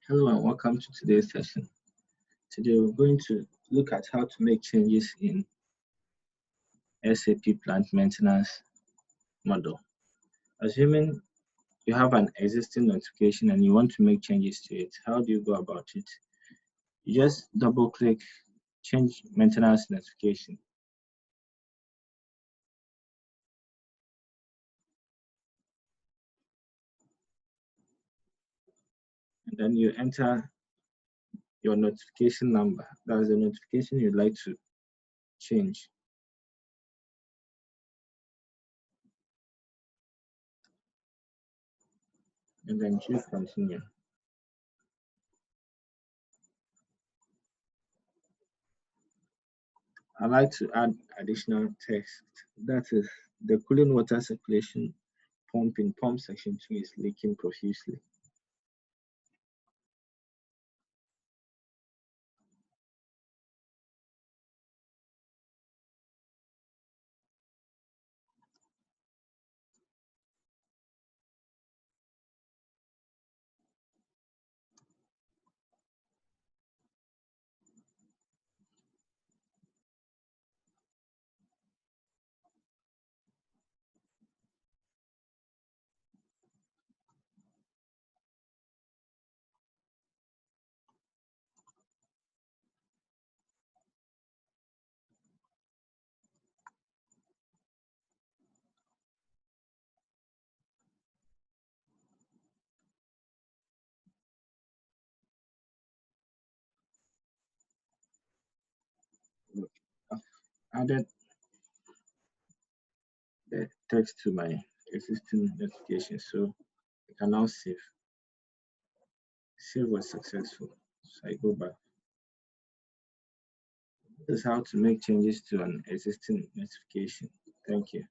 Hello and welcome to today's session. Today we're going to look at how to make changes in SAP plant maintenance model. Assuming you have an existing notification and you want to make changes to it, how do you go about it? You just double click change maintenance notification. And then you enter your notification number. That's the notification you'd like to change. And then choose continue. I like to add additional text. That is, the cooling water circulation pump in pump section 2 is leaking profusely. Look, I've added the text to my existing notification, so I can now save. Save was successful. So I go back. This is how to make changes to an existing notification. Thank you.